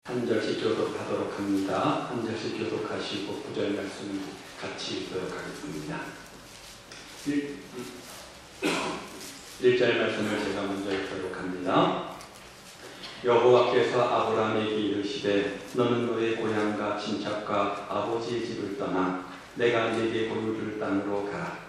한 절씩 교독하도록 합니다. 한 절씩 교독하시고 구절 말씀 같이 읽도록 하겠습니다. 1절 말씀을 제가 먼저 읽도록 합니다. 여호와께서 아브라함에게 이르시되 너는 너의 고향과 친척과 아버지의 집을 떠나 내가 네게 보여줄 땅으로 가라.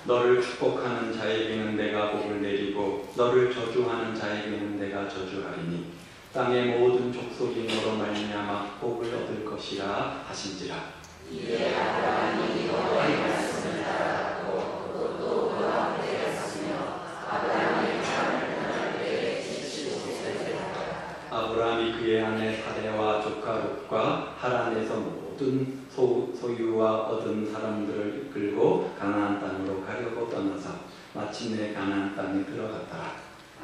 너를 축복하는 자에게는 내가 복을 내리고 너를 저주하는 자에게는 내가 저주하리니 땅의 모든 족속이 너로 말미암아 복을 얻을 것이라 하신지라. 이에 아브라함이 여호와의 말씀을 따랐고 또 그와 함께 갔으며 아브라함이 땅을 떠날 때에 75세가 되었다. 아브라함이 그의 아내 사레와 조카 롯과 하란에서 모든 소유와 얻은 사람들을 이끌고 가나안 땅으로 가려고 떠나서 마침내 가나안 땅에 들어갔더라.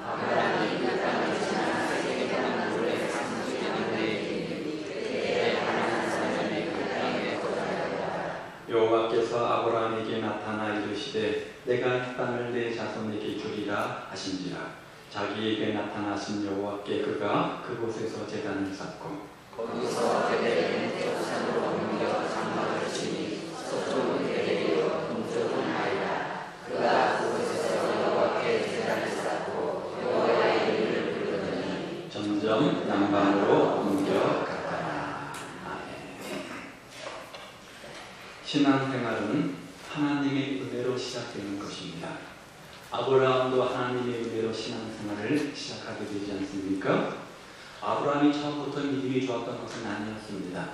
아브라함이 그 땅을 지나 세겜 방울에 30년을 이르니 그때 가나안 사람이 그 땅에 거주하였다. 여호와께서 아브라함에게 나타나 이르시되 내가 이 땅을 내 자손에게 주리라 하신지라. 자기에게 나타나신 여호와께 그가 그곳에서 제단을 쌓고 거기서 베델레헴 태우산으로 옮겨 장막을 치니 서쪽은 베델이요 동쪽은 아이라. 그가 그곳에서 여호와께 제단을 쌓고 여호와의 이름을 부르더니 점점 남방으로 옮겨갔다. 신앙생활은 하나님의 은혜로 시작되는 것입니다. 아브라함도 하나님의 은혜로 신앙생활을 시작하게 되지 않습니까? 아브라함이 처음부터 믿음이 좋았던 것은 아니었습니다.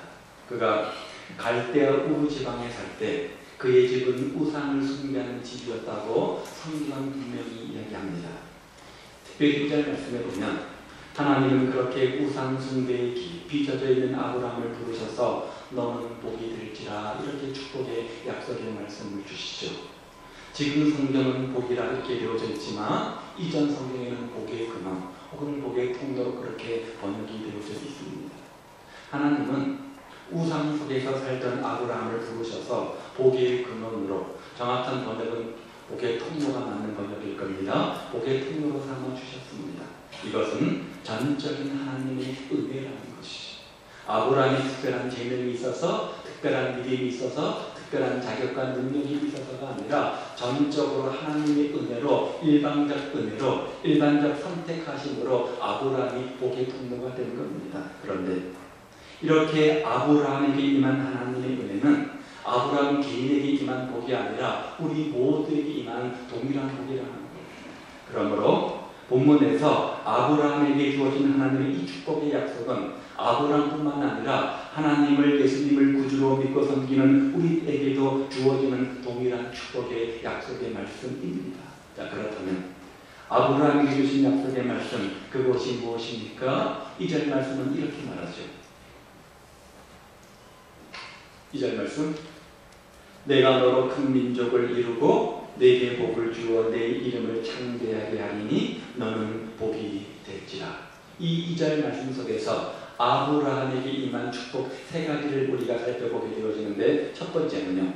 그가 갈대아 우르 지방에 살 때 그의 집은 우상을 숭배하는 집이었다고 성경은 분명히 이야기합니다. 특별히 1절 말씀에 보면 하나님은 그렇게 우상 숭배에 깊이 젖어 있는 아브라함을 부르셔서 너는 복이 될지라 이렇게 축복의 약속의 말씀을 주시죠. 지금 성경은 복이라 이렇게 되어져 있지만 이전 성경에는 복의 근원 혹은 복의 통로로 그렇게 번역이 되어져 있습니다. 하나님은 우상 속에서 살던 아브라함을 부르셔서 복의 근원으로, 정확한 번역은 복의 통로가 맞는 번역일 겁니다. 복의 통로로 삼아주셨습니다. 이것은 전적인 하나님의 은혜라는 것이죠. 아브라함이 특별한 재능이 있어서, 특별한 믿음이 있어서, 특별한 자격과 능력이 있어서가 아니라 전적으로 하나님의 은혜로, 일방적 은혜로, 일반적 선택하심으로 아브라함이 복의 통로가 된 겁니다. 그런데 이렇게 아브라함에게 임한 하나님의 은혜는 아브라함 개인에게 임한 복이 아니라 우리 모두에게 임한 동일한 복이라는 겁니다. 그러므로 본문에서 아브라함에게 주어진 하나님의 이 축복의 약속은 아브라함뿐만 아니라 하나님을, 예수님을 구주로 믿고 섬기는 우리에게도 주어지는 동일한 축복의 약속의 말씀입니다. 자, 그렇다면 아브라함에게 주신 약속의 말씀, 그것이 무엇입니까? 2절 말씀은 이렇게 말하죠. 2절 말씀, 내가 너로 큰 민족을 이루고 내게 복을 주어 내 이름을 창대하게 하리니 너는 복이 될지라. 이 2절 말씀 속에서 아브라함에게 임한 축복 세 가지를 우리가 살펴보게 되어지는데, 첫 번째는요,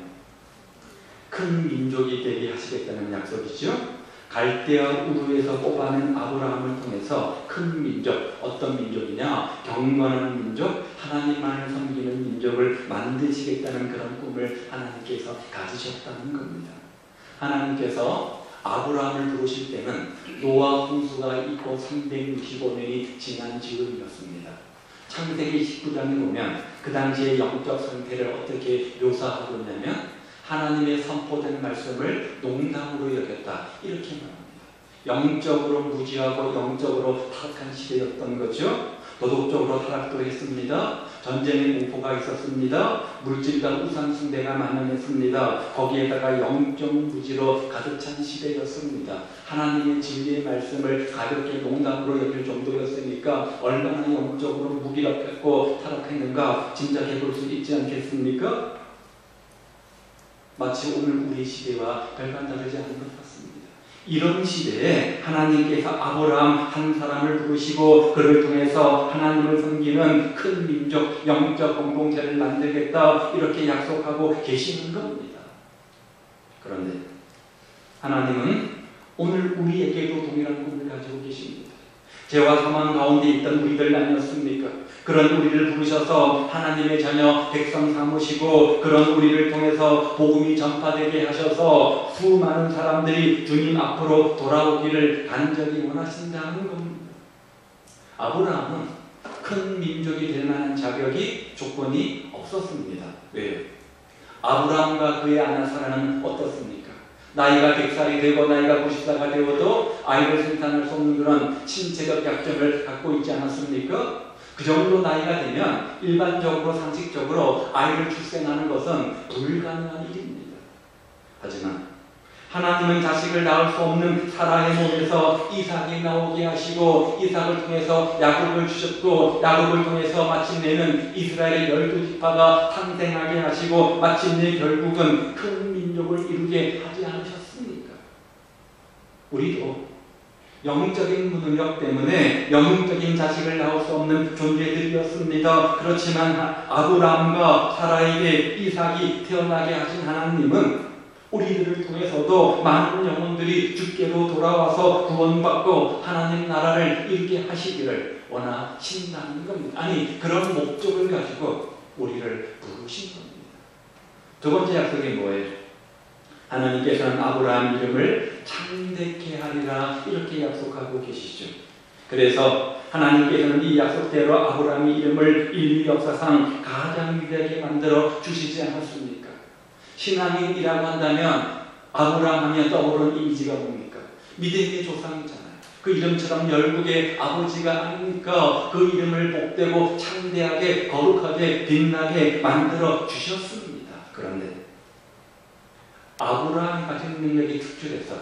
큰 민족이 되게 하시겠다는 약속이죠. 갈대아 우르에서 뽑아낸 아브라함을 통해서 큰 민족, 어떤 민족이냐? 경건한 민족, 하나님만을 섬기는 민족을 만드시겠다는 그런 꿈을 하나님께서 가지셨다는 겁니다. 하나님께서 아브라함을 부르실 때는 노아 홍수가 있고 365년이 지난 즈음이었습니다. 창세기 19장에 보면 그 당시의 영적 상태를 어떻게 묘사하고 있냐면 하나님의 선포된 말씀을 농담으로 여겼다, 이렇게 말합니다. 영적으로 무지하고 영적으로 타락한 시대였던 거죠. 도덕적으로 타락도 했습니다. 전쟁의 공포가 있었습니다. 물질과 우상 숭배가 만연했습니다. 거기에다가 영적 무지로 가득 찬 시대였습니다. 하나님의 진리의 말씀을 가볍게 농담으로 여길 정도였으니까 얼마나 영적으로 무기력했고 타락했는가 짐작해 볼 수 있지 않겠습니까? 마치 오늘 우리 시대와 별반 다르지 않은 것 같습니다. 이런 시대에 하나님께서 아브라함 한 사람을 부르시고 그를 통해서 하나님을 섬기는 큰 민족, 영적 공동체를 만들겠다, 이렇게 약속하고 계시는 겁니다. 그런데 하나님은 오늘 우리에게도 동일한 꿈을 가지고 계십니다. 죄와 사망 가운데 있던 우리들 아니었습니까? 그런 우리를 부르셔서 하나님의 자녀 백성 삼으시고 그런 우리를 통해서 복음이 전파되게 하셔서 수많은 사람들이 주님 앞으로 돌아오기를 간절히 원하신다는 겁니다. 아브라함은 큰 민족이 될 만한 자격이 조건이 없었습니다. 왜요? 아브라함과 그의 아내 사라는 어떻습니까? 나이가 100살이 되고 나이가 90살가 되어도 아이를 생산할 수 없는 그런 신체적 약점을 갖고 있지 않았습니까? 그 정도 나이가 되면 일반적으로 상식적으로 아이를 출생하는 것은 불가능한 일입니다. 하지만 하나님은 자식을 낳을 수 없는 사라의 몸에서 이삭이 나오게 하시고 이삭을 통해서 야곱을 주셨고 야곱을 통해서 마침내는 이스라엘의 12지파가 탄생하게 하시고 마침내 결국은 큰 민족을 이루게 하지 않으셨습니까? 우리도 영적인 무능력 때문에 영적인 자식을 낳을 수 없는 존재들이었습니다. 그렇지만 아브라함과 사라에게 이삭이 태어나게 하신 하나님은 우리들을 통해서도 많은 영혼들이 주께로 돌아와서 구원받고 하나님 나라를 이루게 하시기를 원하신다는 겁니다. 아니, 그런 목적을 가지고 우리를 부르신 겁니다. 두 번째 약속이 뭐예요? 하나님께서는 아브라함 이름을 창대케 하리라 이렇게 약속하고 계시죠. 그래서 하나님께서는 이 약속대로 아브라함의 이름을 인류 역사상 가장 위대하게 만들어 주시지 않았습니까? 신앙인이라고 한다면 아브라함 하면 떠오르는 이미지가 뭡니까? 믿음의 조상이잖아요. 그 이름처럼 열국의 아버지가 아닙니까? 그 이름을 복되고 창대하게 거룩하게 빛나게 만들어 주셨습니다. 그런데 아브라함이 가진 능력이 특출해서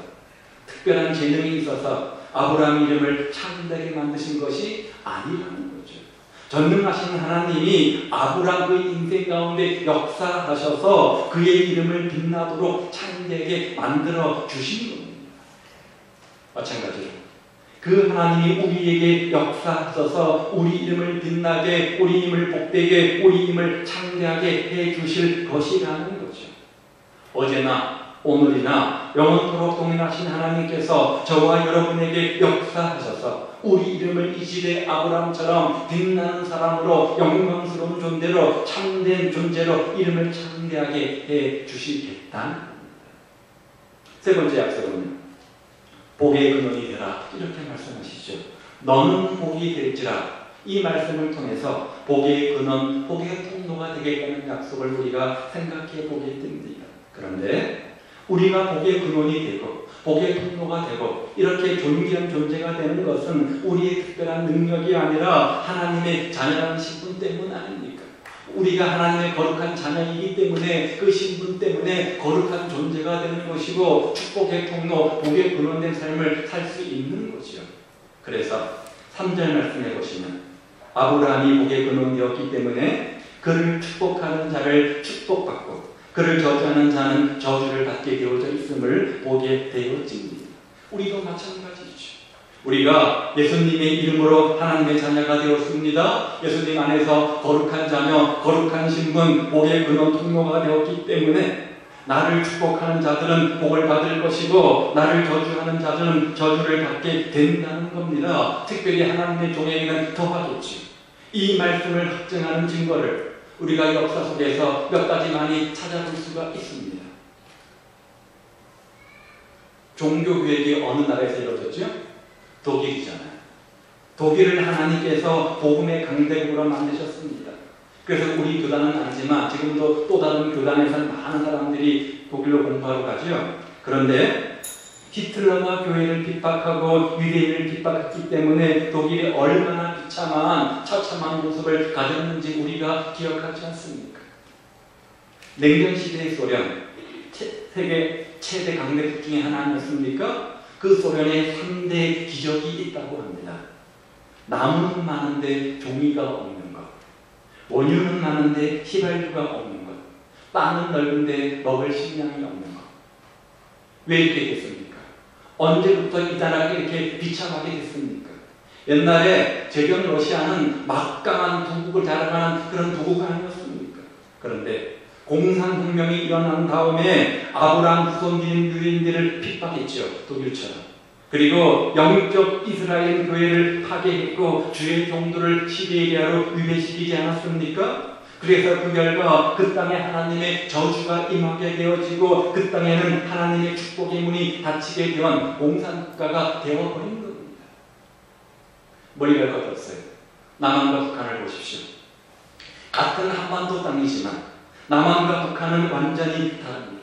특별한 재능이 있어서 아브라함 이름을 창대하게 만드신 것이 아니라는 거죠. 전능하신 하나님이 아브라함 그 인생 가운데 역사하셔서 그의 이름을 빛나도록 창대하게 만들어 주신 겁니다. 마찬가지로 그 하나님이 우리에게 역사하셔서 우리 이름을 빛나게, 우리 이름을 복되게, 우리 이름을 창대하게 해 주실 것이라는 거죠. 어제나 오늘이나 영원토록 동행하신 하나님께서 저와 여러분에게 역사하셔서 우리 이름을 이 시대 아브라함처럼 빛나는 사람으로 영광스러운 존재로 참된 존재로 이름을 창대하게 해 주시겠다는 겁니다. 세 번째 약속은 복의 근원이 되라 이렇게 말씀하시죠. 너는 복이 될지라 이 말씀을 통해서 복의 근원, 복의 통로가 되겠다는 약속을 우리가 생각해 보게 됩니다. 그런데 우리가 복의 근원이 되고 복의 통로가 되고 이렇게 존귀한 존재가 되는 것은 우리의 특별한 능력이 아니라 하나님의 자녀라는 신분 때문 아닙니까? 우리가 하나님의 거룩한 자녀이기 때문에 그 신분 때문에 거룩한 존재가 되는 것이고 축복의 통로, 복의 근원된 삶을 살 수 있는 거죠. 그래서 3절 말씀해 보시면 아브라함이 복의 근원이 되었기 때문에 그를 축복하는 자를 축복받고 그를 저주하는 자는 저주를 받게 되어져 있음을 보게 되어집니다. 우리도 마찬가지죠. 우리가 예수님의 이름으로 하나님의 자녀가 되었습니다. 예수님 안에서 거룩한 자녀, 거룩한 신분, 복의 근원 통로가 되었기 때문에 나를 축복하는 자들은 복을 받을 것이고 나를 저주하는 자들은 저주를 받게 된다는 겁니다. 특별히 하나님의 종에게는 더하겠죠. 이 말씀을 확증하는 증거를 우리가 역사 속에서 몇 가지 많이 찾아볼 수가 있습니다. 종교교역이 어느 나라에서 이루어졌죠? 독일이잖아요. 독일을 하나님께서 복음의 강대국으로 만드셨습니다. 그래서 우리 교단은 아니지만 지금도 또 다른 교단에서 많은 사람들이 독일로 공부하러 가죠. 그런데 히틀러가 교회를 핍박하고 유대인을 핍박했기 때문에 독일이 얼마나 비참한 처참한 모습을 가졌는지 우리가 기억하지 않습니까? 냉전시대의 소련, 세계 최대 강대국 중에 하나 아니었습니까? 그 소련에 3대 기적이 있다고 합니다. 나무는 많은데 종이가 없는 것, 원유는 많은데 휘발유가 없는 것, 땅은 넓은데 먹을 식량이 없는 것. 왜 이렇게 됐습니까? 언제부터 이 나라가 이렇게 비참하게 됐습니까? 옛날에 제경 러시아는 막강한 부국을 자랑하는 그런 부국이 아니었습니까? 그런데 공산혁명이 일어난 다음에 아브라함 후손들인 유대인들을 핍박했죠. 독일처럼. 그리고 영적 이스라엘 교회를 파괴했고 주의 종들을 시베리아로 유배시키지 않았습니까? 그래서 그 결과 그 땅에 하나님의 저주가 임하게 되어지고 그 땅에는 하나님의 축복의 문이 닫히게 된 공산국가가 되어버린 겁니다. 머리가 걷었어요. 남한과 북한을 보십시오. 같은 한반도 땅이지만 남한과 북한은 완전히 다릅니다.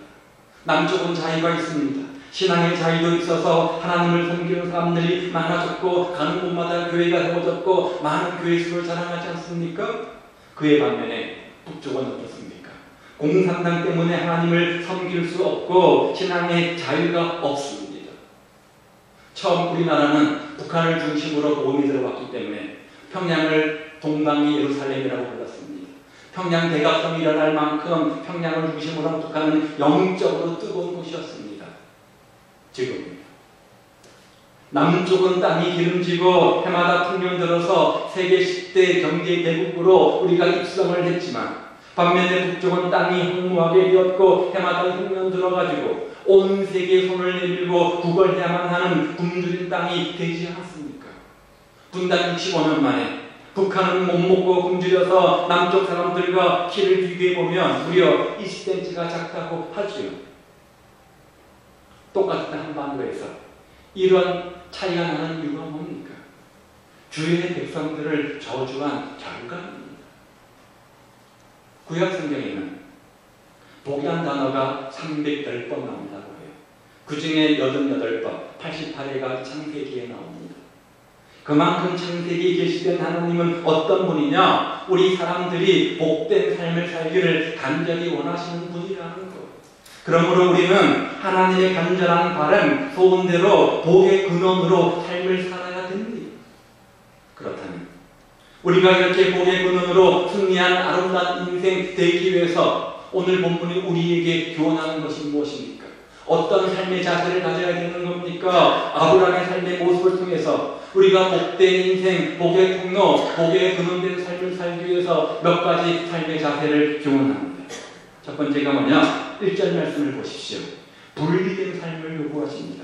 남쪽은 자유가 있습니다. 신앙의 자유도 있어서 하나님을 섬기는 사람들이 많아졌고 가는 곳마다 교회가 세워졌고 많은 교회 수를 자랑하지 않습니까? 그에 반면에 북쪽은 어떻습니까? 공산당 때문에 하나님을 섬길 수 없고 신앙의 자유가 없습니다. 처음 우리나라는 북한을 중심으로 복음이 들어왔기 때문에 평양을 동방의 예루살렘이라고 불렀습니다. 평양 대각성이 일어날 만큼 평양을 중심으로 한 북한은 영적으로 뜨거운 곳이었습니다. 지금입니다. 남쪽은 땅이 기름지고 해마다 풍년 들어서 세계 10대 경제 대국으로 우리가 입성을 했지만 반면에 북쪽은 땅이 황무하게 되었고 해마다 풍년 들어가지고 온 세계에 손을 내밀고 구걸해야만 하는 굶주린 땅이 되지 않습니까? 분단 65년 만에 북한은 못 먹고 굶주려서 남쪽 사람들과 키를 비교해보면 무려 20cm가 작다고 하지요. 똑같은 한반도에서 이런 차이가 나는 이유가 뭡니까? 주의 백성들을 저주한 결과입니다. 구약 성경에는 복이란 단어가 310번 나온다고 해요. 그 중에 88번, 88회가 창세기에 나옵니다. 그만큼 창세기에 계시된 하나님은 어떤 분이냐? 우리 사람들이 복된 삶을 살기를 간절히 원하시는 분이라는 것. 그러므로 우리는 하나님의 간절한 바람, 소원대로 복의 근원으로 삶을 살아야 됩니다. 그렇다면 우리가 이렇게 복의 근원으로 승리한 아름다운 인생 되기 위해서 오늘 본문이 우리에게 교훈하는 것이 무엇입니까? 어떤 삶의 자세를 가져야 되는 겁니까? 아브라함의 삶의 모습을 통해서 우리가 복된 인생, 복의 통로, 복의 근원된 삶을 살기 위해서 몇 가지 삶의 자세를 교훈합니다. 첫 번째가 뭐냐? 1절 말씀을 보십시오. 분리된 삶을 요구하십니다.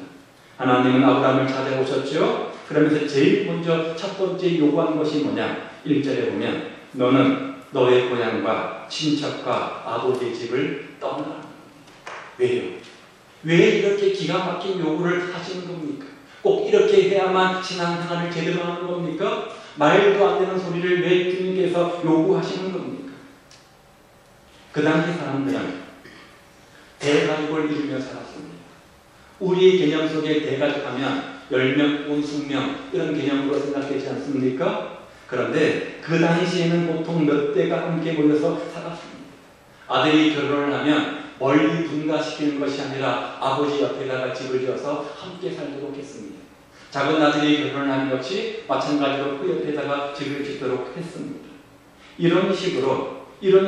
하나님은 아브라함을 찾아오셨죠? 그러면서 제일 먼저 첫 번째 요구한 것이 뭐냐? 1절에 보면 너는 너의 고향과 친척과 아버지의 집을 떠나라. 왜요? 왜 이렇게 기가 막힌 요구를 하시는 겁니까? 꼭 이렇게 해야만 신앙생활을 제대로 하는 겁니까? 말도 안 되는 소리를 왜 주님께서 요구하시는 겁니까? 그 당시 사람들은 대가족을 이루며 살았습니다. 우리의 개념 속에 대가족 하면 10명, 20명 이런 개념으로 생각되지 않습니까? 그런데 그 당시에는 보통 몇 대가 함께 모여서 살았습니다. 아들이 결혼을 하면 멀리 분가시키는 것이 아니라 아버지 옆에다가 집을 지어서 함께 살도록 했습니다. 작은 아들이 결혼을 하는 역시 마찬가지로 그 옆에다가 집을 짓도록 했습니다. 이런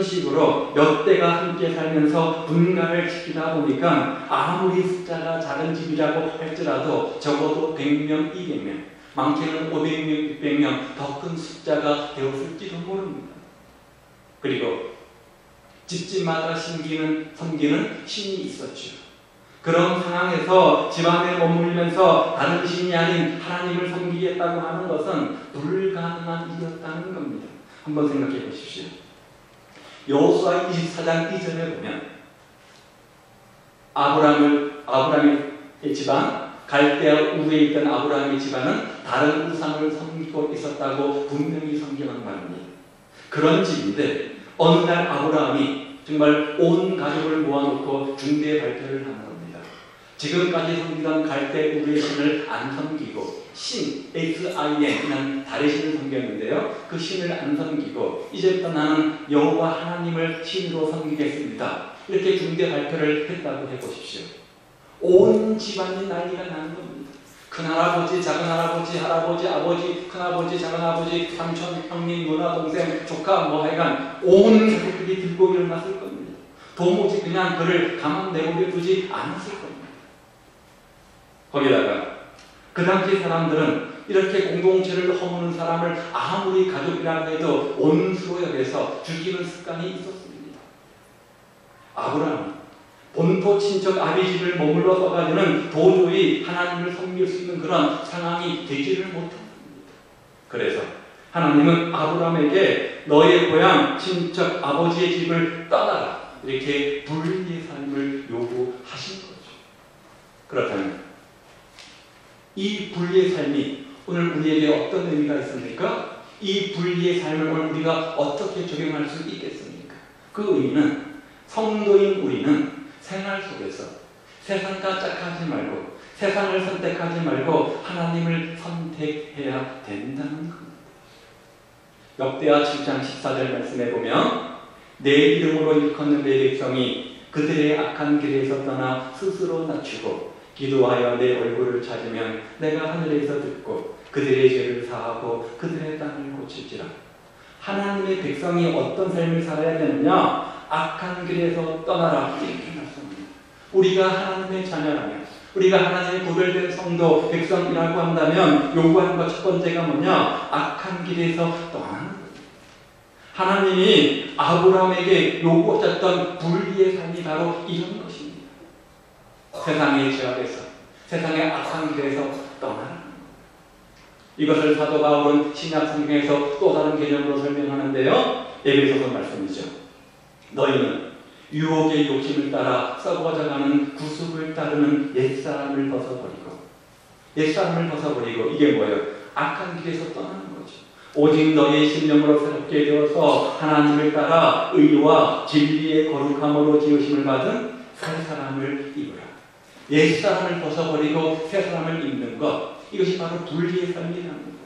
식으로 몇 대가 함께 살면서 분가를 시키다 보니까 아무리 숫자가 작은 집이라고 할지라도 적어도 100명, 200명, 많게는 500명, 600명 더 큰 숫자가 되었을지도 모릅니다. 그리고 집집마다 섬기는 신이 있었죠. 그런 상황에서 집안에 머물면서 다른 신이 아닌 하나님을 섬기겠다고 하는 것은 불가능한 일이었다는 겁니다. 한번 생각해 보십시오. 여호수아 24장 2절에 보면 아브라함의 집안, 갈대아 우르에 있던 아브라함의 집안은 다른 우상을 섬기고 있었다고 분명히 성경은 말합니다. 그런 집인데 어느 날 아브라함이 정말 온 가족을 모아놓고 중대 발표를 하는 겁니다. 지금까지 섬기던 갈대 우르의 신을 안 섬기고 신, S-I-N이라는 달의 신을 섬겼는데요. 그 신을 안 섬기고 이제부터 나는 여호와 하나님을 신으로 섬기겠습니다. 이렇게 중대 발표를 했다고 해보십시오. 온 집안이 난리가 나는 겁니다. 큰할아버지, 작은할아버지, 할아버지, 아버지, 큰아버지, 작은아버지, 삼촌, 형님, 누나, 동생, 조카, 하여간 온 가족들이 들고 일어났을 겁니다. 도무지 그냥 그를 가만 내버려 두지 않았을 겁니다. 거기다가 그 당시 사람들은 이렇게 공동체를 허무는 사람을 아무리 가족이라고 해도 원수로 여겨서 죽이는 습관이 있었습니다. 아브라함이 본토 친척 아비 집을 머물러 써가지고는 도저히 하나님을 섬길 수 있는 그런 상황이 되지를 못한 겁니다. 그래서 하나님은 아브라함에게 너의 고향 친척 아버지의 집을 떠나라 이렇게 분리의 삶을 요구하신 거죠. 그렇다면 이 분리의 삶이 오늘 우리에게 어떤 의미가 있습니까? 이 분리의 삶을 오늘 우리가 어떻게 적용할 수 있겠습니까? 그 의미는 성도인 우리는 생활 속에서 세상과 짝하지 말고 세상을 선택하지 말고 하나님을 선택해야 된다는 겁니다. 역대하 7장 14절 말씀해 보면 내 이름으로 일컫는 내 백성이 그들의 악한 길에서 떠나 스스로 낮추고 기도하여 내 얼굴을 찾으면 내가 하늘에서 듣고 그들의 죄를 사하고 그들의 땅을 고칠지라. 하나님의 백성이 어떤 삶을 살아야 되느냐? 악한 길에서 떠나라 이렇게 말씀합니다. 우리가 하나님의 자녀라면 우리가 하나님의 구별된 성도 백성이라고 한다면 요구하는 것 첫 번째가 뭐냐? 악한 길에서 떠나는 거예요. 하나님이 아브라함에게 요구하셨던 분리의 삶이 바로 이런 것입니다. 세상의 죄 앞에서 세상의 악한 길에서 떠나는 거예요. 이것을 사도 바울은 신약 성경에서 또 다른 개념으로 설명하는데요. 에베소서 말씀이죠. 너희는 유혹의 욕심을 따라 썩어져가는 구습을 따르는 옛사람을 벗어버리고 이게 뭐예요? 악한 길에서 떠나는 거죠. 오직 너희의 심령으로 새롭게 되어서 하나님을 따라 의와 진리의 거룩함으로 지으심을 받은 새 사람을 입으라. 옛사람을 벗어버리고 새 사람을 입는 것, 이것이 바로 분리의 삶이라는 거예요.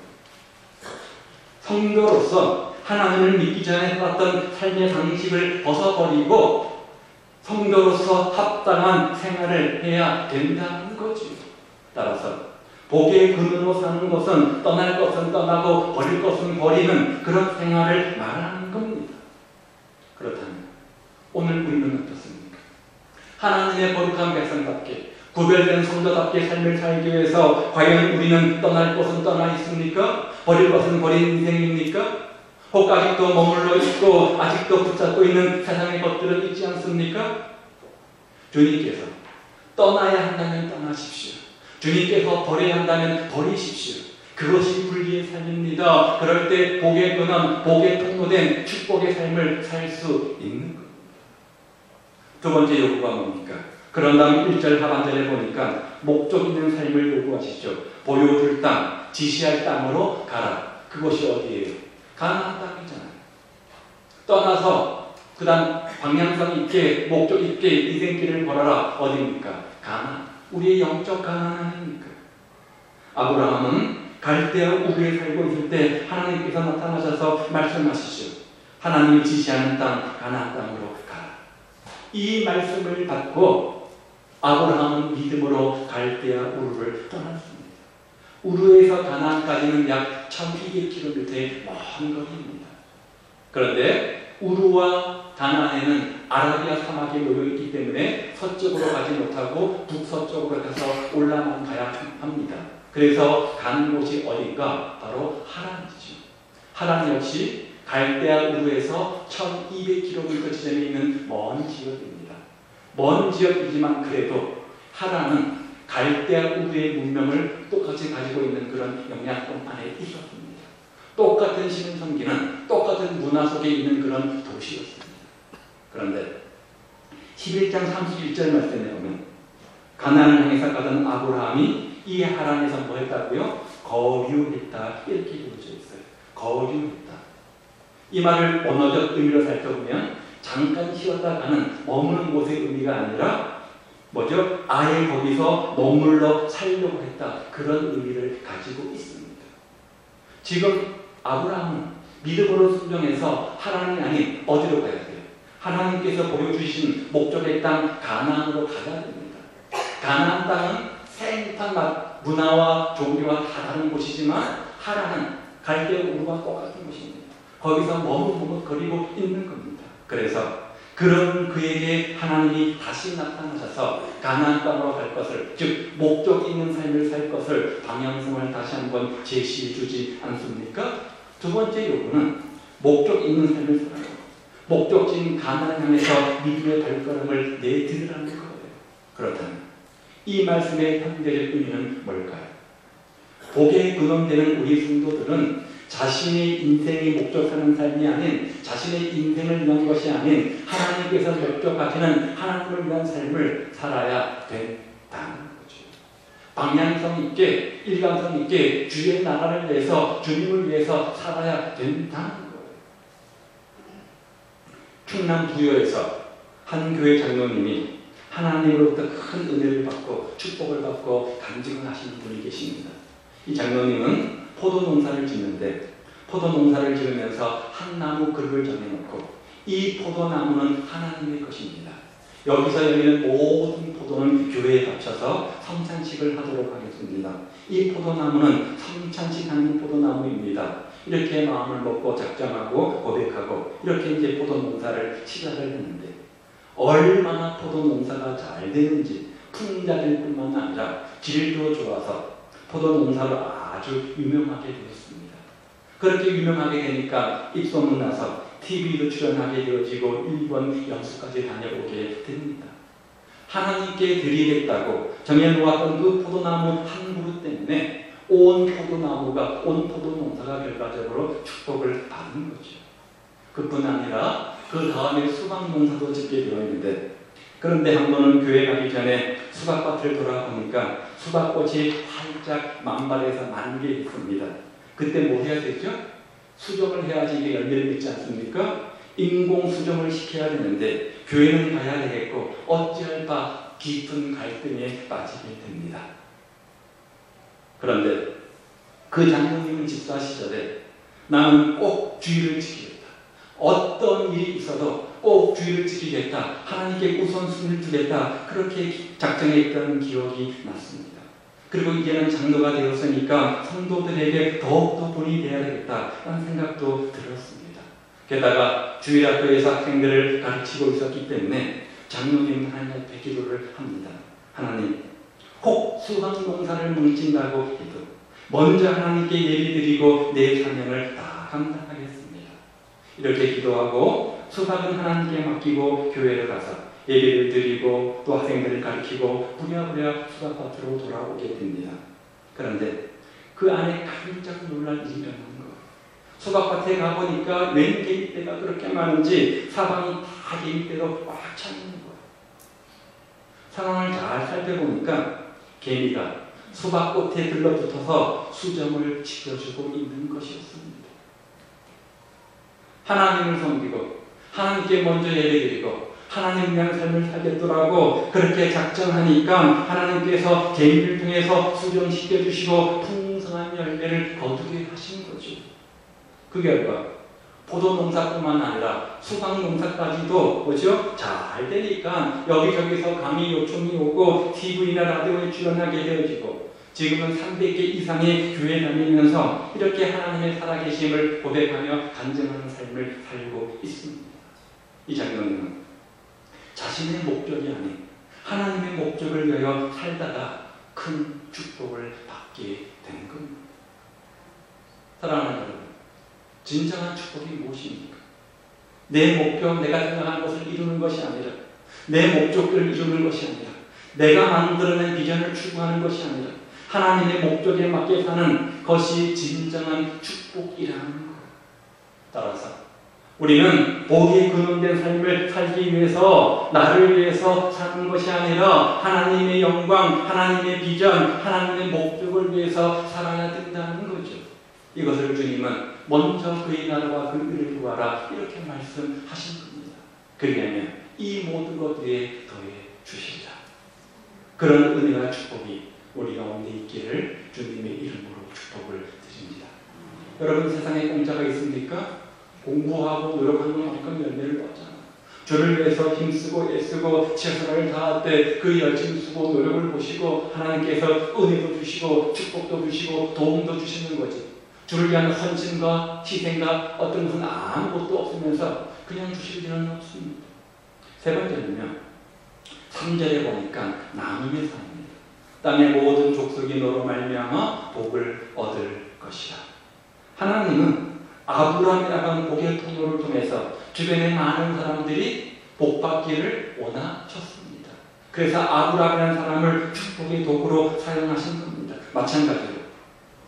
성도로서 하나님을 믿기 전에 살았던 삶의 방식을 벗어버리고 성도로서 합당한 생활을 해야 된다는 거죠. 따라서 복의 근원으로 사는 것은 떠날 것은 떠나고 버릴 것은 버리는 그런 생활을 말하는 겁니다. 그렇다면 오늘 우리는 어떻습니까? 하나님의 거룩한 백성답게 구별된 성도답게 삶을 살기 위해서 과연 우리는 떠날 것은 떠나 있습니까? 버릴 것은 버린 인생입니까? 혹 아직도 머물러 있고 아직도 붙잡고 있는 세상의 것들은 있지 않습니까? 주님께서 떠나야 한다면 떠나십시오. 주님께서 버려야 한다면 버리십시오. 그것이 분리의 삶입니다. 그럴 때 복의 근원, 복의 통로된 축복의 삶을 살 수 있는 겁니다. 두 번째 요구가 뭡니까? 그런 다음 1절 하반절에 보니까 목적 있는 삶을 요구하시죠. 보여줄 땅, 지시할 땅으로 가라. 그것이 어디예요? 가나안 땅이잖아요. 떠나서 그 다음 방향성 있게 목적 있게 인생길을 걸어라. 어디입니까? 가나안. 우리의 영적 가나안 아닙니까? 아브라함은 갈대아 우르에 살고 있을 때 하나님께서 나타나셔서 말씀하시죠. 하나님이 지시하는 땅 가나안 땅으로 가라. 이 말씀을 받고 아브라함은 믿음으로 갈대아 우르를 떠났습니다. 우르에서 가나안까지는 약 1200km의 먼 거리입니다. 그런데 우르와 가나안에는 아라비아 사막이 놓여 있기 때문에 서쪽으로 가지 못하고 북서쪽으로 가서 올라만 가야 합니다. 그래서 가는 곳이 어딘가? 바로 하란이죠. 하란 역시 갈대아 우르에서 1200km 지점에 있는 먼 지역입니다. 먼 지역이지만 그래도 하란은 갈대아 우르의 문명을 똑같이 가지고 있는 그런 영향권 안에 있었습니다. 똑같은 신을 섬기는 똑같은 문화 속에 있는 그런 도시였습니다. 그런데 11장 31절 말씀에 보면 가나안을 향해서 가던 아브라함이 이 하란에서 뭐 했다고요? 거류했다 이렇게 이루어져 있어요. 거류했다. 이 말을 언어적 의미로 살펴보면 잠깐 쉬었다 가는 머무는 곳의 의미가 아니라 뭐죠? 아예 거기서 머물러 살려고 했다. 그런 의미를 가지고 있습니다. 지금 아브라함은 믿음으로 순종해서 하나님이 아닌 어디로 가야 돼요? 하나님께서 보여주신 목적의 땅 가나안으로 가야 됩니다. 가나안 땅은 생뚱한 문화와 종교와 다 다른 곳이지만 하란은 갈대아 우르와 똑같은 곳입니다. 거기서 머뭇머뭇거리고 있는 겁니다. 그래서 그런 그에게 하나님이 다시 나타나셔서 가나안 땅으로 갈 것을, 즉 목적 있는 삶을 살 것을 방향성을 다시 한번 제시해 주지 않습니까? 두 번째 요구는 목적 있는 삶을 살아요. 목적지인 가나안을 향해서 믿음의 발걸음을 내디디라는 거예요. 그렇다면 이 말씀의 현대적 의미는 뭘까요? 복에 근원되는 우리 성도들은 자신의 인생의 목적 사는 삶이 아닌, 자신의 인생을 위한 것이 아닌 하나님께서 목적하시는 하나님을 위한 삶을 살아야 된다는 거죠. 방향성 있게, 일관성 있게 주의 나라를 위해서, 주님을 위해서 살아야 된다는 거예요. 충남 부여에서 한 교회 장로님이 하나님으로부터 큰 은혜를 받고 축복을 받고 간증을 하시는 분이 계십니다. 이 장로님은 포도 농사를 짓는데, 포도 농사를 지으면서 한 나무 그룹을 정해놓고 이 포도나무는 하나님의 것입니다. 여기서 열리는 모든 포도는 교회에 바쳐서 성찬식을 하도록 하겠습니다. 이 포도나무는 성찬식하는 포도나무입니다. 이렇게 마음을 먹고 작정하고 고백하고 이렇게 이제 포도 농사를 시작을 했는데, 얼마나 포도 농사가 잘 되는지 풍자될 뿐만 아니라 질도 좋아서 포도 농사로 아주 유명하게 되었습니다. 그렇게 유명하게 되니까 입소문 나서 TV도 출연하게 되어지고 일본 연수까지 다녀오게 됩니다. 하나님께 드리겠다고 정해놓았던 그 포도나무 한 그루 때문에 온 포도나무가, 온 포도 농사가 결과적으로 축복을 받은 거죠. 그뿐 아니라 그 다음에 수박 농사도 짓게 되어 있는데, 그런데 한 번은 교회 가기 전에 수박밭을 돌아보니까 수박꽃이 활짝 만발해서 만개했습니다. 그때 뭐 해야 되죠? 수정을 해야지 이게 열매를 맺지 않습니까? 인공 수정을 시켜야 되는데 교회는 가야 되겠고 어찌할 바 깊은 갈등에 빠지게 됩니다. 그런데 그 장로님은 집사 시절에 나는 꼭 주의를 지키겠다. 어떤 일이 있어도 꼭 주의를 지키겠다. 하나님께 우선순위를 두겠다. 그렇게 작정했던 기억이 났습니다. 그리고 이제는 장로가 되었으니까 성도들에게 더욱더 본이 되어야 되겠다라는 생각도 들었습니다. 게다가 주일학교에서 학생들을 가르치고 있었기 때문에 장로님 하나님 앞에 기도를 합니다. 하나님, 혹 수박 농사를 뭉친다고 해도 먼저 하나님께 예배드리고 내 사명을 다 감당하겠습니다. 이렇게 기도하고 수박은 하나님께 맡기고 교회를 가서 예배를 드리고 또 학생들을 가르치고 부랴부랴 수박밭으로 돌아오게 됩니다. 그런데 그 안에 깜짝 놀랄 일이 일어난 거예요. 수박밭에 가보니까 웬 개미떼가 그렇게 많은지 사방이 다 개미떼로 꽉 차 있는 거예요. 상황을 잘 살펴보니까 개미가 수박꽃에 들러붙어서 수정을 지켜주고 있는 것이었습니다. 하나님을 섬기고 하나님께 먼저 예배드리고 하나님 위한 삶을 살겠더라고 그렇게 작정하니까 하나님께서 개미를 통해서 수정시켜주시고 풍성한 열매를 거두게 하신 거죠. 그 결과 포도 농사뿐만 아니라 수박 농사까지도 뭐죠? 잘 되니까 여기저기서 강의 요청이 오고 TV나 라디오에 출연하게 되어지고 지금은 300개 이상의 교회 다니면서 이렇게 하나님의 살아계심을 고백하며 간증하는 삶을 살고 있습니다. 이 장로님은 자신의 목적이 아닌 하나님의 목적을 위하여 살다가 큰 축복을 받게 된 겁니다. 사랑하는 여러분, 진정한 축복이 무엇입니까? 내 목표, 내가 생각한 것을 이루는 것이 아니라 내 목적을 이루는 것이 아니라 내가 만들어낸 비전을 추구하는 것이 아니라 하나님의 목적에 맞게 사는 것이 진정한 축복이라는 것. 따라서 우리는 복이 근원된 삶을 살기 위해서 나를 위해서 사는 것이 아니라 하나님의 영광, 하나님의 비전, 하나님의 목적을 위해서 살아야 된다는 거죠. 이것을 주님은 먼저 그의 나라와 그 의를 구하라 이렇게 말씀하신 겁니다. 그리하면 이 모든 것 위에 더해 주시리라. 그런 은혜와 축복이 우리 가운데 있기를 주님의 이름으로 축복을 드립니다. 여러분, 세상에 공짜가 있습니까? 공부하고 노력하는 만큼 열매를 받잖아요. 주를 위해서 힘쓰고 애쓰고 최선을 다할 때 그 열심 쓰고 노력을 보시고 하나님께서 은혜도 주시고 축복도 주시고 도움도 주시는 거지. 주를 위한 헌신과 희생과 어떤 것은 아무것도 없으면서 그냥 주실 일은 없습니다. 세 번째는요, 3절에 보니까 나눔의 삶입니다. 땅의 모든 족속이 너로 말미암아 복을 얻을 것이라. 하나님은 아브라함이라는 복의 통로를 통해서 주변의 많은 사람들이 복받기를 원하셨습니다. 그래서 아브라함이라는 사람을 축복의 도구로 사용하신 겁니다. 마찬가지로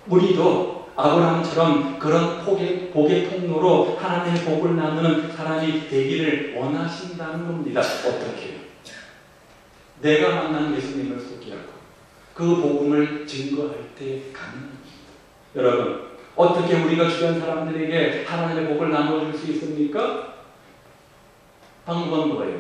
우리도 아브라함처럼 그런 복의 통로로 하나님의 복을 나누는 사람이 되기를 원하신다는 겁니다. 어떻게요? 내가 만난 예수님을 소개하고 그 복음을 증거할 때 가능합니다. 여러분, 어떻게 우리가 주변 사람들에게 하나님의 복을 나눠줄 수 있습니까? 방법은 뭐예요?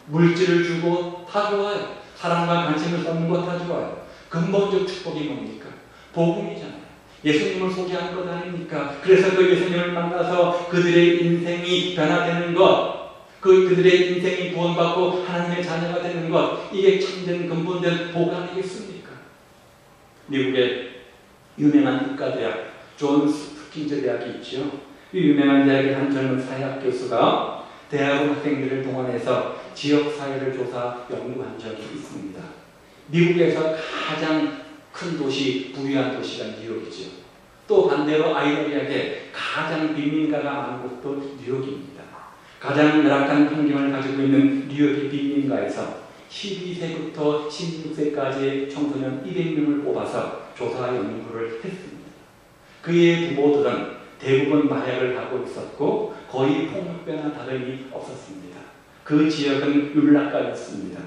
물질을 주고 다 좋아요. 사랑과 관심을 쏟는 거 다 좋아요. 근본적 축복이 뭡니까? 복음이잖아요. 예수님을 소개하는 것 아닙니까? 그래서 그 예수님을 만나서 그들의 인생이 변화되는 것, 그들의 인생이 구원받고 하나님의 자녀가 되는 것, 이게 참된 근본된 복 아니겠습니까? 미국의 유명한 의과대학 존스 홉킨즈 대학이 있죠. 이 유명한 대학의 한 젊은 사회학 교수가 대학원 학생들을 동원해서 지역사회를 조사 연구한 적이 있습니다. 미국에서 가장 큰 도시, 부유한 도시가 뉴욕이죠. 또 반대로 아이러니하게 가장 빈민가가 많은 곳도 뉴욕입니다. 가장 열악한 환경을 가지고 있는 뉴욕의 빈민가에서 12세부터 16세까지의 청소년 200명을 뽑아서 조사 연구를 했습니다. 그의 부모들은 대부분 마약을 하고 있었고 거의 폭력배나 다름이 없었습니다. 그 지역은 율락가였습니다.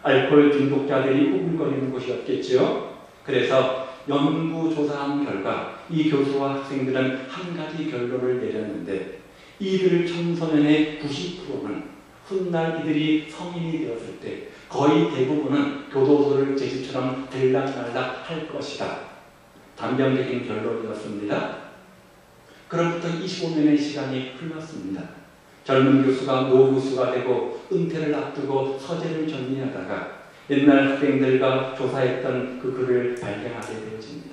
알코올 중독자들이 우글거리는 곳이었겠죠. 그래서 연구조사한 결과 이 교수와 학생들은 한 가지 결론을 내렸는데 이들 청소년의 90%는 훗날 이들이 성인이 되었을 때 거의 대부분은 교도소를 제 집처럼 들락날락 할 것이다. 단정적인 결론이었습니다. 그로부터 25년의 시간이 흘렀습니다. 젊은 교수가 노교수가 되고 은퇴를 앞두고 서재를 정리하다가 옛날 학생들과 조사했던 그 글을 발견하게 되어집니다.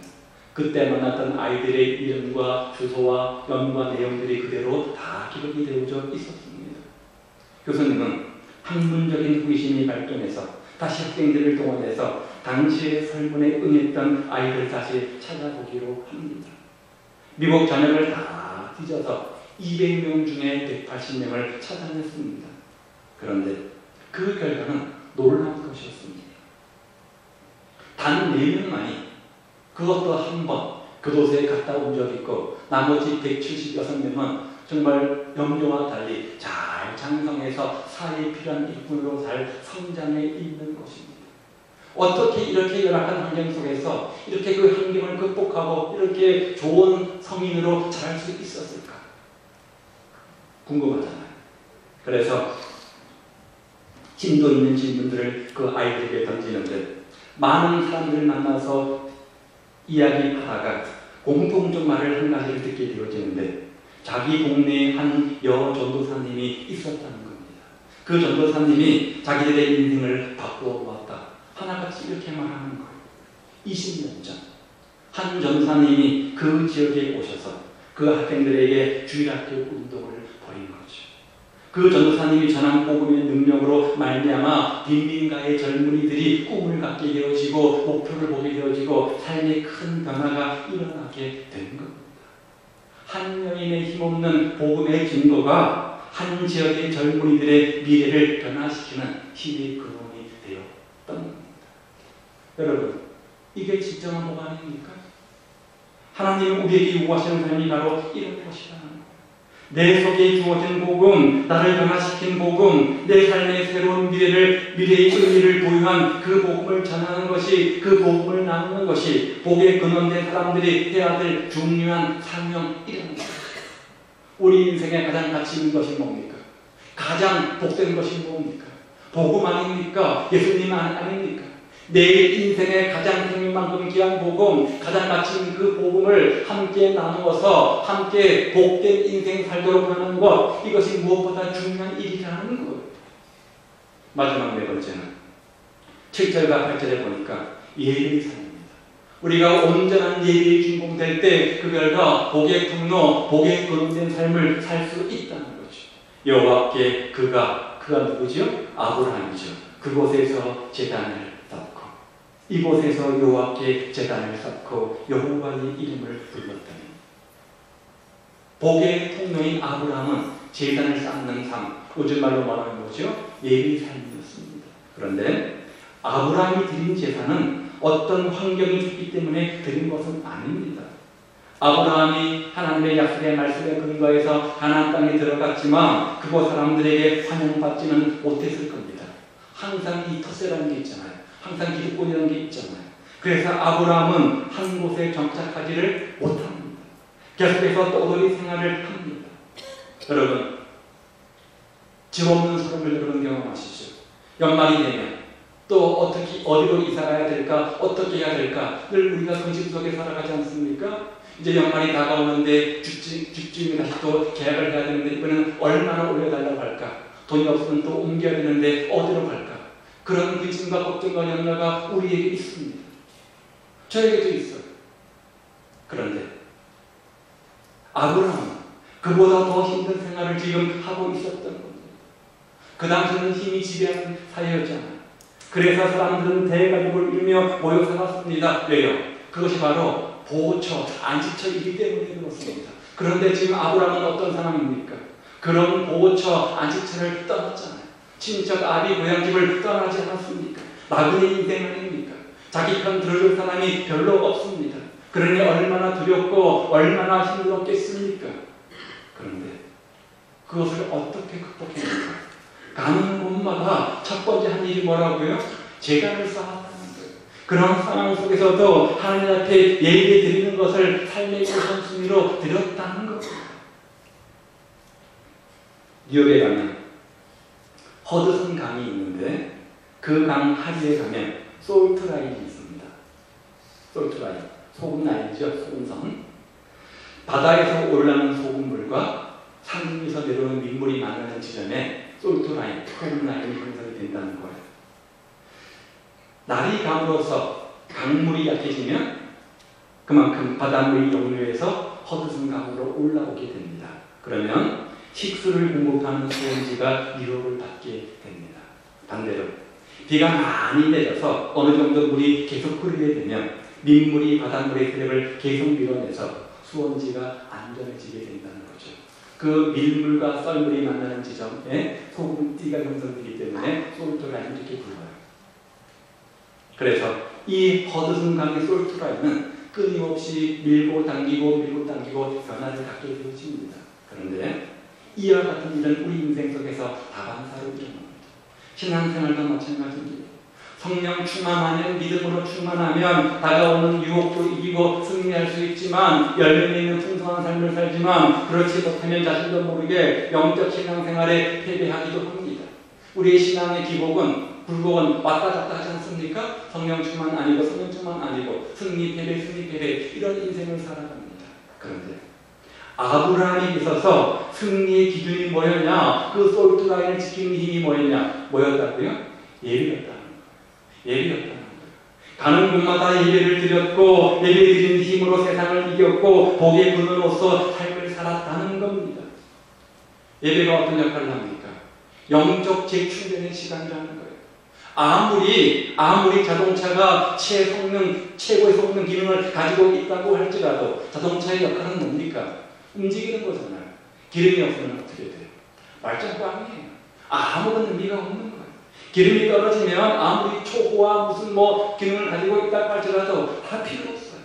그때 만났던 아이들의 이름과 주소와 연구와 내용들이 그대로 다 기록이 되어져 있었습니다. 교수님은 학문적인 호기심이 발동해서 다시 학생들을 동원해서 당시의 설문에 응했던 아이들 다시 찾아보기로 합니다. 미국 전역을 다 뒤져서 200명 중에 180명을 찾아냈습니다. 그런데 그 결과는 놀라운 것이었습니다. 단 4명만이 그것도 한 번 교도소에 갔다 온 적이 있고 나머지 176명은 정말 염료와 달리 잘 장성해서 사회에 필요한 일꾼으로 잘 성장해 있는 것입니다. 어떻게 이렇게 열악한 환경 속에서 이렇게 그 환경을 극복하고 이렇게 좋은 성인으로 자랄 수 있었을까? 궁금하잖아요. 그래서 심도 있는 질문들을 그 아이들에게 던지는데 많은 사람들을 만나서 이야기하다가 공통적 말을 한 가지를 듣게 되어지는데 자기 동네에 한 여전도사님이 있었다는 겁니다. 그 전도사님이 자기들의 인생을 바꾸어 보았다. 하나같이 이렇게 말하는 거예요. 20년 전 한 전사님이 그 지역에 오셔서 그 학생들에게 주일학교 운동을 벌인 거죠. 그 전도사님이 전한 복음의 능력으로 말미암아 빈민가의 젊은이들이 꿈을 갖게 되어지고 목표를 보게 되어지고 삶의 큰 변화가 일어나게 된 겁니다. 한 여인의 힘없는 복음의 증거가 한 지역의 젊은이들의 미래를 변화시키는 힘의 근원이 되었던 겁니다. 여러분, 이게 진정한 복 아닙니까? 하나님은 우리에게 요구하시는 삶이 바로 이런 것이라는 거예요. 내 속에 주어진 복음, 나를 변화시킨 복음, 내 삶의 새로운 미래의 의미를 부여한 그 복음을 전하는 것이, 그 복음을 나누는 것이 복의 근원된 사람들이 해야 될 중요한 사명이라는 거예요. 우리 인생에 가장 가치 있는 것이 뭡니까? 가장 복된 것이 뭡니까? 복음 아닙니까? 예수님 아닙니까? 내 인생의 가장 생명만큼 귀한 복음, 가장 가치 있는 그 복음을 함께 나누어서 함께 복된 인생 살도록 하는 것, 이것이 무엇보다 중요한 일이라는 거예요. 마지막 4번째는 7절과 8절에 보니까 예배의 삶입니다. 우리가 온전한 예배의 주인공 될 때 그 결과 복의 분노, 복의 근원된 삶을 살 수 있다는 거죠. 여호와께 그가 누구죠? 아브라함이죠. 그곳에서 제단을 쌓고 이곳에서 여호와께 제단을 쌓고 여호와의 이름을 불렀더니 복의 통로인 아브라함은 제단을 쌓는 삶, 요즘 말로 말하는 거죠. 예배 삶이었습니다. 그런데 아브라함이 드린 제사는 어떤 환경이 좋기 때문에 드린 것은 아닙니다. 아브라함이 하나님의 약속의 말씀에 근거해서 가나안 땅에 들어갔지만 그곳 사람들에게 환영받지는 못했을 겁니다. 항상 이 텃세라는 게 있잖아요. 항상 기득권이라는 게 있잖아요. 그래서 아브라함은 한 곳에 정착하지를 못합니다. 계속해서 떠돌이 생활을 합니다. 여러분, 집 없는 사람을 여러분 경험하시죠? 연말이 되면 또 어떻게 어디로 이사 가야 될까? 어떻게 해야 될까? 늘 우리가 그 집 속에 살아가지 않습니까? 이제 연말이 다가오는데 집주인이 다시 또 계약을 해야 되는데 이번에는 얼마나 올려달라고 할까? 돈이 없으면 또 옮겨야 되는데 어디로 갈까? 그런 근심과 걱정과 염려가 우리에게 있습니다. 저에게도 있어요. 그런데 아브라함은 그보다 더 힘든 생활을 지금 하고 있었던 겁니다. 그 당시에는 힘이 지배하는 사회였잖아요. 그래서 사람들은 대가족을 이루며 모여 살았습니다. 왜요? 그것이 바로 보호처, 안식처이기 때문에 그렇습니다. 그런데 지금 아브라함은 어떤 사람입니까? 그런 보호처, 안식처를 떠났잖아요. 친척, 아비, 고향집을 떠나지 않았습니까? 나그네 인생 아닙니까? 자기 편 들어줄 사람이 별로 없습니다. 그러니 얼마나 두렵고 얼마나 힘들었겠습니까? 그런데 그것을 어떻게 극복합니까? 가는 곳마다 첫 번째 한 일이 뭐라고요? 재간을 쌓았다는 거예요. 그런 상황 속에서도 하나님 앞에 예배 드리는 것을 삶의 우선순위로 드렸다는 겁니다. 뉴욕에 가면 허드슨 강이 있는데 그 강 하류에 가면 솔트라인이 있습니다. 솔트라인, 소금 라인이죠. 소금선. 바다에서 올라오는 소금물과 산 위에서 내려오는 민물이 만나는 지점에 솔트라인, 소금 라인이 형성이 된다는 거예요. 날이 감으로써 강물이 약해지면 그만큼 바닷물이 역류해서 허드슨 강으로 올라오게 됩니다. 그러면 식수를 공급하는 수원지가 위로를 받게 됩니다. 반대로 비가 많이 내려서 어느 정도 물이 계속 흐르게 되면 민물이 바닷물의 세력을 계속 밀어내서 수원지가 안전해지게 된다는 거죠. 그 밀물과 썰물이 만나는 지점에 소금띠가 형성되기 때문에 솔트라인 이렇게 불러요. 그래서 이 허드슨 강의 솔트라인은 끊임없이 밀고 당기고 변화를 갖게 되어집니다. 그런데 이와 같은 일은 우리 인생 속에서 다반사로 일어납니다. 신앙생활도 마찬가지입니다. 성령 충만하면, 믿음으로 충만하면 다가오는 유혹도 이기고 승리할 수 있지만, 열매 있는 풍성한 삶을 살지만 그렇지 못하면 자신도 모르게 영적 신앙생활에 패배하기도 합니다. 우리의 신앙의 기복은 굴곡은 왔다 갔다 하지 않습니까? 성령 충만 아니고 성령 충만 아니고 승리 패배 이런 인생을 살아갑니다. 그런데 아브라함에 있어서 승리의 기준이 뭐였냐? 그 솔트라인을 지키는 힘이 뭐였다고요? 예배였다는 거예요. 예배였다는 거예요. 가는 곳마다 예배를 드렸고 예배 드리는 힘으로 세상을 이겼고 복의 근원으로서 삶을 살았다는 겁니다. 예배가 어떤 역할을 합니까? 영적 재충전의 시간이라는 거예요. 아무리 자동차가 최고의 성능 기능을 가지고 있다고 할지라도 자동차의 역할은 뭡니까? 움직이는 거잖아요. 기름이 없으면 어떻게 돼요? 말짱꽝이에요. 아무런 의미가 없는 거예요. 기름이 떨어지면 아무리 초호화 무슨 기능을 가지고 있다고 할지라도 다 필요 없어요.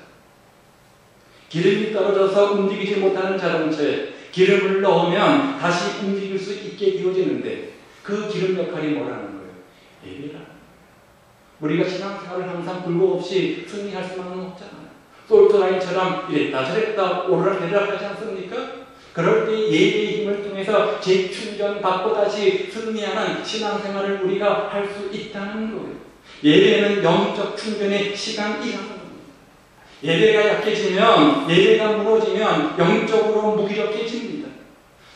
기름이 떨어져서 움직이지 못하는 자동차에 기름을 넣으면 다시 움직일 수 있게 되어지는데 그 기름 역할이 뭐라는 거예요? 예배라는 거예요. 우리가 신앙생활을 항상 굴곡 없이 승리할 수만은 없잖아요. 솔트라인처럼 이랬다 저랬다 오르락내리락 하지 않습니까? 그럴 때 예배의 힘을 통해서 재충전 받고 다시 승리하는 신앙생활을 우리가 할 수 있다는 거예요. 예배는 영적 충전의 시간이라는 겁니다. 예배가 약해지면, 예배가 무너지면 영적으로 무기력해집니다.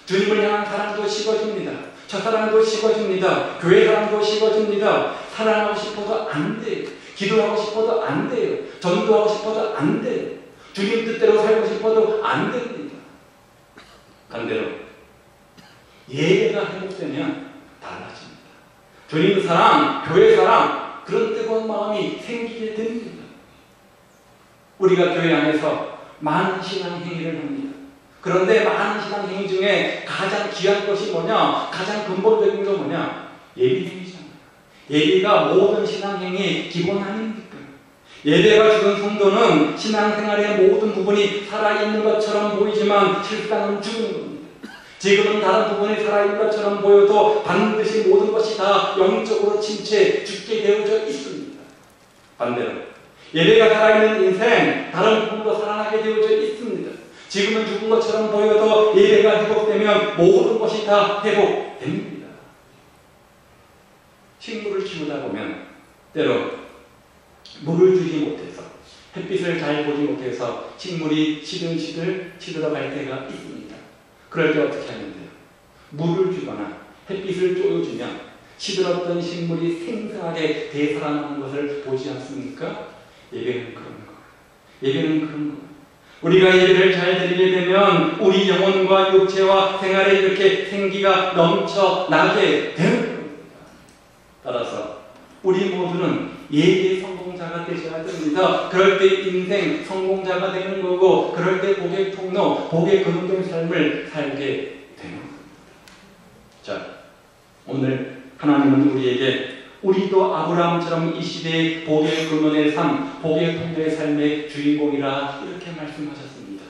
주님을 향한 사랑도 식어집니다. 저 사람도 식어집니다. 교회 사람도 식어집니다. 사랑하고 싶어도 안 돼요. 기도하고 싶어도 안 돼요. 전도하고 싶어도 안 돼요. 주님 뜻대로 살고 싶어도 안 됩니다. 반대로 예배가 회복되면 달라집니다. 주님 사랑, 교회 사랑, 그런 뜨거운 마음이 생기게 됩니다. 우리가 교회 안에서 많은 신앙 행위를 합니다. 그런데 많은 신앙행위 중에 가장 귀한 것이 뭐냐? 가장 근본적인 건 뭐냐? 예비행위잖아요. 예비가 모든 신앙행위 기본 아닙니까? 예배가 죽은 성도는 신앙생활의 모든 부분이 살아있는 것처럼 보이지만 실상은 죽은 겁니다. 지금은 다른 부분이 살아있는 것처럼 보여도 반드시 모든 것이 다 영적으로 침체 죽게 되어져 있습니다. 반대로 예배가 살아있는 인생 다른 부분도 살아나게 되어져 있습니다. 지금은 죽은 것처럼 보여도 예배가 회복되면 모든 것이 다 회복됩니다. 식물을 키우다 보면 때로 물을 주지 못해서 햇빛을 잘 보지 못해서 식물이 시들어갈 때가 있습니다. 그럴 때 어떻게 하면 돼요? 물을 주거나 햇빛을 쪼여주면 시들었던 식물이 생생하게 되살아나는 것을 보지 않습니까? 예배는 그런 거예요. 예배는 그런 거예요. 우리가 예배를 잘 드리게 되면 우리 영혼과 육체와 생활에 이렇게 생기가 넘쳐나게 되는 겁니다. 따라서 우리 모두는 예배의 성공자가 되셔야 됩니다. 그럴 때 인생 성공자가 되는 거고, 그럴 때 복의 통로, 복의 근원된 삶을 살게 되는 겁니다. 자, 오늘 하나님은 우리에게 우리도 아브라함처럼 이 시대의 복의 근원의 삶, 복의 통로의 삶의 주인공이라 이렇게 말씀하셨습니다.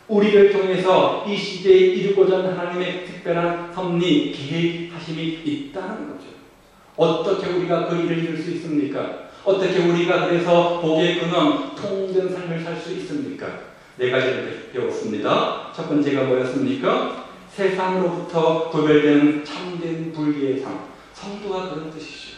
우리를 통해서 이 시대에 이루고자 하는 하나님의 특별한 섭리, 계획하심이 있다는 거죠. 어떻게 우리가 그 일을 이룰 수 있습니까? 어떻게 우리가 그래서 복의 근원, 통된 삶을 살 수 있습니까? 네 가지를 배웠습니다. 첫 번째가 뭐였습니까? 세상으로부터 구별되는 참된 불의의 삶. 성도가 그런 뜻이죠.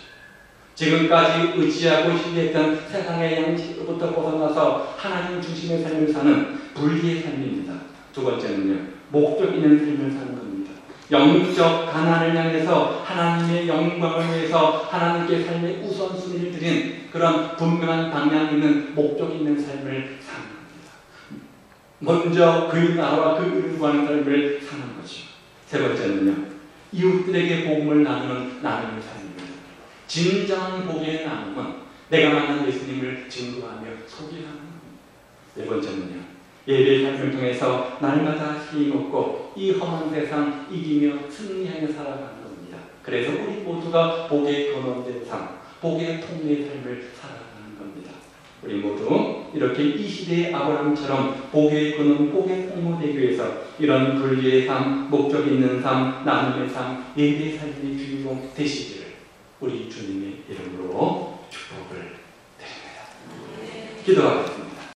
지금까지 의지하고 신뢰했던 세상의 양식으로부터 벗어나서 하나님 중심의 삶을 사는 불의의 삶입니다. 두 번째는요, 목적 있는 삶을 사는 겁니다. 영적 가난을 향해서 하나님의 영광을 위해서 하나님께 삶의 우선순위를 드린 그런 분명한 방향 있는 목적 있는 삶을 사는 겁니다. 먼저 그의 나라와 그 의를 구하는 삶을 사는 거죠. 세 번째는요, 이웃들에게 복음을 나누는 삶입니다. 진정한 복의 나눔은 내가 만난 예수님을 증거하며 소개하는 겁니다. 네 번째는요, 예배의 삶을 통해서 날마다 힘 얻고 이 험한 세상 이기며 승리하며 살아가는 겁니다. 그래서 우리 모두가 복의 근원된 삶, 복의 통로의 삶을 살아가는 겁니다. 우리 모두 이렇게 이 시대의 아브라함처럼 복의 근원, 복의 통로 되기 위해서 이런 분리의 삶, 목적 있는 삶, 나눔의 삶, 예배의 삶의 주인공 되시기를 우리 주님의 이름으로 축복을 드립니다. 기도하겠습니다.